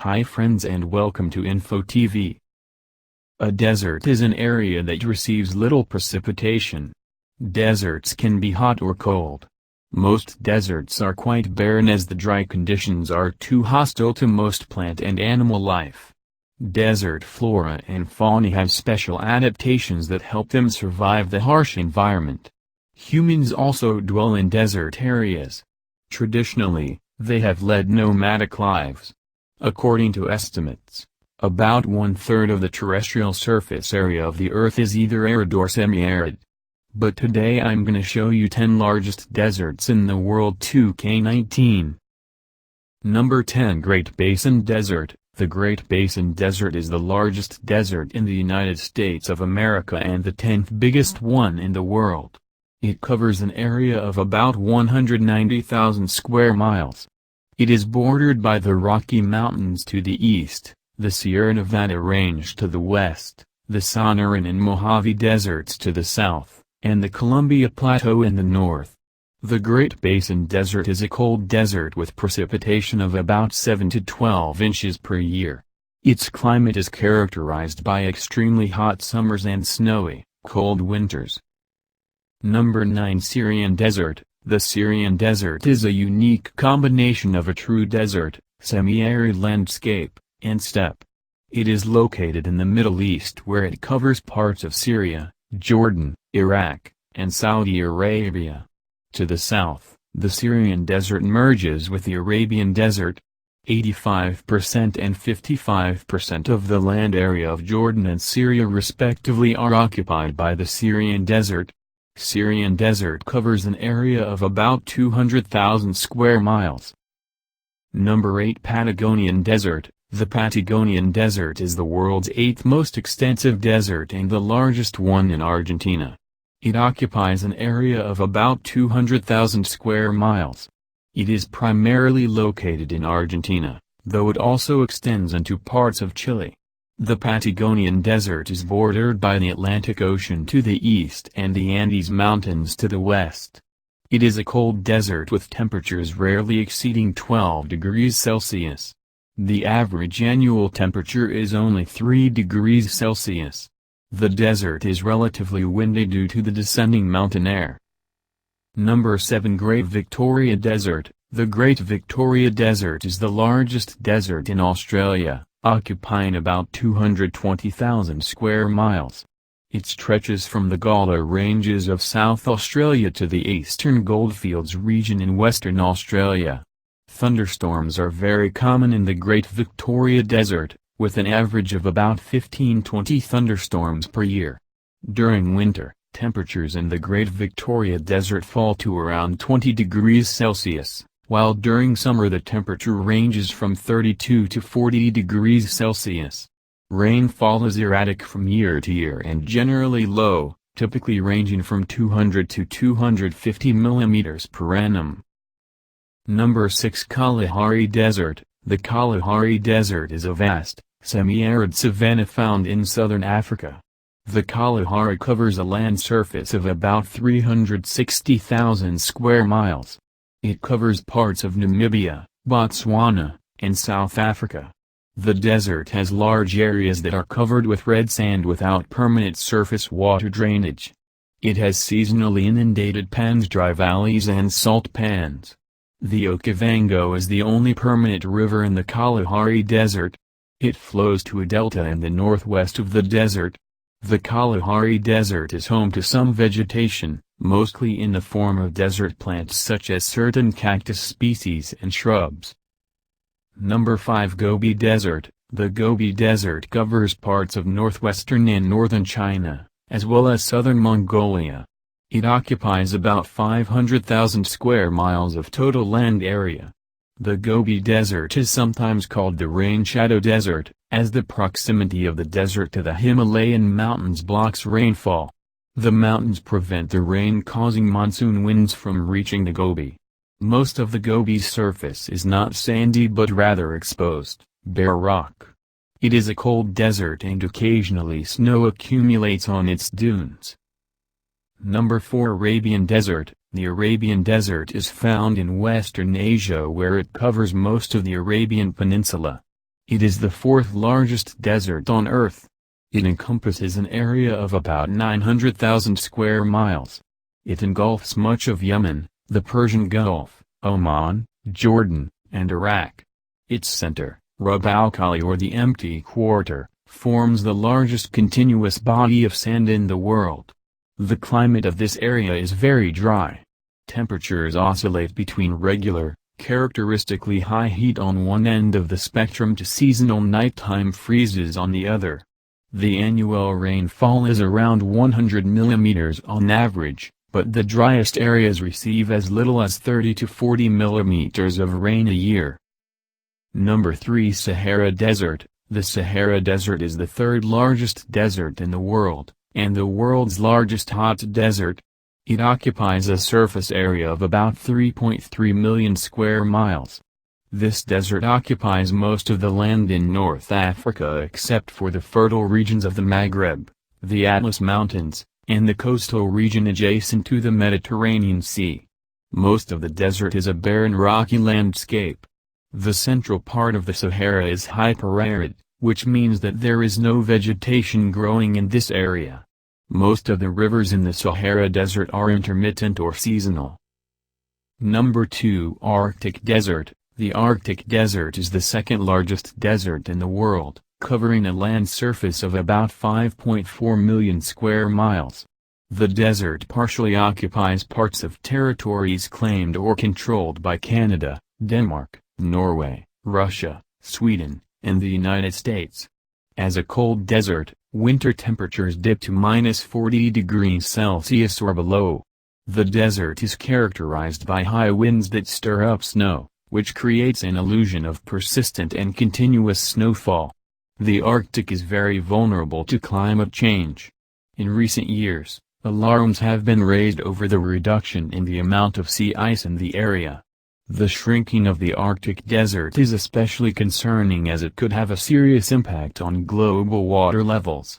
Hi friends and welcome to Info TV. A desert is an area that receives little precipitation. Deserts can be hot or cold. Most deserts are quite barren as the dry conditions are too hostile to most plant and animal life. Desert flora and fauna have special adaptations that help them survive the harsh environment. Humans also dwell in desert areas. Traditionally, they have led nomadic lives. According to estimates, about one-third of the terrestrial surface area of the Earth is either arid or semi-arid. But today I'm gonna show you 10 largest deserts in the world 2K19. Number 10 Great Basin Desert. The Great Basin Desert is the largest desert in the United States of America and the 10th biggest one in the world. It covers an area of about 190,000 square miles. It is bordered by the Rocky Mountains to the east, the Sierra Nevada Range to the west, the Sonoran and Mojave Deserts to the south, and the Columbia Plateau in the north. The Great Basin Desert is a cold desert with precipitation of about 7 to 12 inches per year. Its climate is characterized by extremely hot summers and snowy, cold winters. Number 9 Syrian Desert. The Syrian Desert is a unique combination of a true desert, semi-arid landscape, and steppe. It is located in the Middle East where it covers parts of Syria, Jordan, Iraq, and Saudi Arabia. To the south, the Syrian Desert merges with the Arabian Desert. 85% and 55% of the land area of Jordan and Syria respectively are occupied by the Syrian Desert. Syrian Desert covers an area of about 200,000 square miles. Number 8 Patagonian Desert. The Patagonian Desert is the world's 8th most extensive desert and the largest one in Argentina. It occupies an area of about 200,000 square miles. It is primarily located in Argentina, though it also extends into parts of Chile. The Patagonian Desert is bordered by the Atlantic Ocean to the east and the Andes Mountains to the west. It is a cold desert with temperatures rarely exceeding 12 degrees Celsius. The average annual temperature is only 3 degrees Celsius. The desert is relatively windy due to the descending mountain air. Number 7 Great Victoria Desert. The Great Victoria Desert is the largest desert in Australia, occupying about 220,000 square miles. It stretches from the Gawler Ranges of South Australia to the eastern Goldfields region in Western Australia. Thunderstorms are very common in the Great Victoria Desert, with an average of about 15-20 thunderstorms per year. During winter, temperatures in the Great Victoria Desert fall to around 20 degrees Celsius. While during summer the temperature ranges from 32 to 40 degrees Celsius. Rainfall is erratic from year to year and generally low, typically ranging from 200 to 250 millimeters per annum. Number 6 Kalahari Desert. The Kalahari Desert is a vast, semi-arid savanna found in southern Africa. The Kalahari covers a land surface of about 360,000 square miles. It covers parts of Namibia, Botswana, and South Africa. The desert has large areas that are covered with red sand without permanent surface water drainage. It has seasonally inundated pans, dry valleys and salt pans. The Okavango is the only permanent river in the Kalahari Desert. It flows to a delta in the northwest of the desert. The Kalahari Desert is home to some vegetation, mostly in the form of desert plants such as certain cactus species and shrubs. Number 5 Gobi Desert. The Gobi Desert covers parts of northwestern and northern China, as well as southern Mongolia. It occupies about 500,000 square miles of total land area. The Gobi Desert is sometimes called the Rain Shadow Desert, as the proximity of the desert to the Himalayan mountains blocks rainfall. The mountains prevent the rain causing monsoon winds from reaching the Gobi. Most of the Gobi's surface is not sandy but rather exposed, bare rock. It is a cold desert and occasionally snow accumulates on its dunes. Number 4 Arabian Desert. The Arabian Desert is found in Western Asia where it covers most of the Arabian Peninsula. It is the fourth largest desert on Earth. It encompasses an area of about 900,000 square miles. It engulfs much of Yemen, the Persian Gulf, Oman, Jordan, and Iraq. Its center, Rub al Khali, or the Empty Quarter, forms the largest continuous body of sand in the world. The climate of this area is very dry. Temperatures oscillate between regular, characteristically high heat on one end of the spectrum to seasonal nighttime freezes on the other. The annual rainfall is around 100 mm on average, but the driest areas receive as little as 30 to 40 mm of rain a year. Number 3. Sahara Desert. The Sahara Desert is the third largest desert in the world, and the world's largest hot desert. It occupies a surface area of about 3.3 million square miles. This desert occupies most of the land in North Africa except for the fertile regions of the Maghreb, the Atlas Mountains, and the coastal region adjacent to the Mediterranean Sea. Most of the desert is a barren rocky landscape. The central part of the Sahara is hyperarid, which means that there is no vegetation growing in this area. Most of the rivers in the Sahara Desert are intermittent or seasonal. Number 2. Arctic Desert. The Arctic Desert is the second largest desert in the world, covering a land surface of about 5.4 million square miles. The desert partially occupies parts of territories claimed or controlled by Canada, Denmark, Norway, Russia, Sweden, and the United States. As a cold desert, winter temperatures dip to -40 degrees Celsius or below. The desert is characterized by high winds that stir up snow, which creates an illusion of persistent and continuous snowfall. The Arctic is very vulnerable to climate change. In recent years, alarms have been raised over the reduction in the amount of sea ice in the area. The shrinking of the Arctic Desert is especially concerning as it could have a serious impact on global water levels.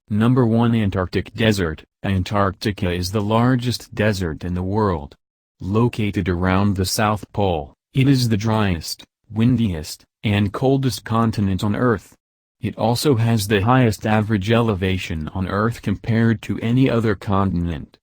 Number 1. Antarctic Desert. Antarctica is the largest desert in the world. Located around the South Pole, it is the driest, windiest, and coldest continent on Earth. It also has the highest average elevation on Earth compared to any other continent.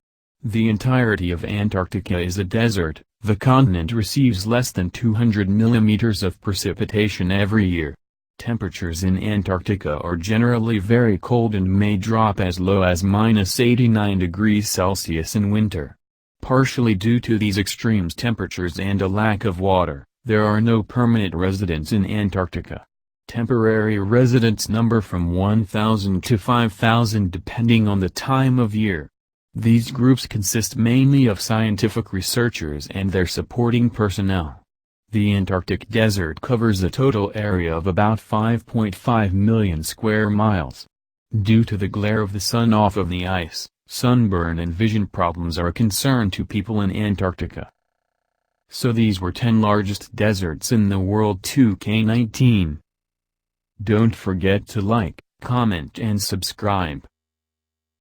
The entirety of Antarctica is a desert. The continent receives less than 200 mm of precipitation every year. Temperatures in Antarctica are generally very cold and may drop as low as -89 degrees Celsius in winter. Partially due to these extreme temperatures and a lack of water, there are no permanent residents in Antarctica. Temporary residents number from 1,000 to 5,000 depending on the time of year. These groups consist mainly of scientific researchers and their supporting personnel. The Antarctic Desert covers a total area of about 5.5 million square miles. Due to the glare of the sun off of the ice, sunburn and vision problems are a concern to people in Antarctica. So these were 10 largest deserts in the world 2K19. Don't forget to like, comment and subscribe.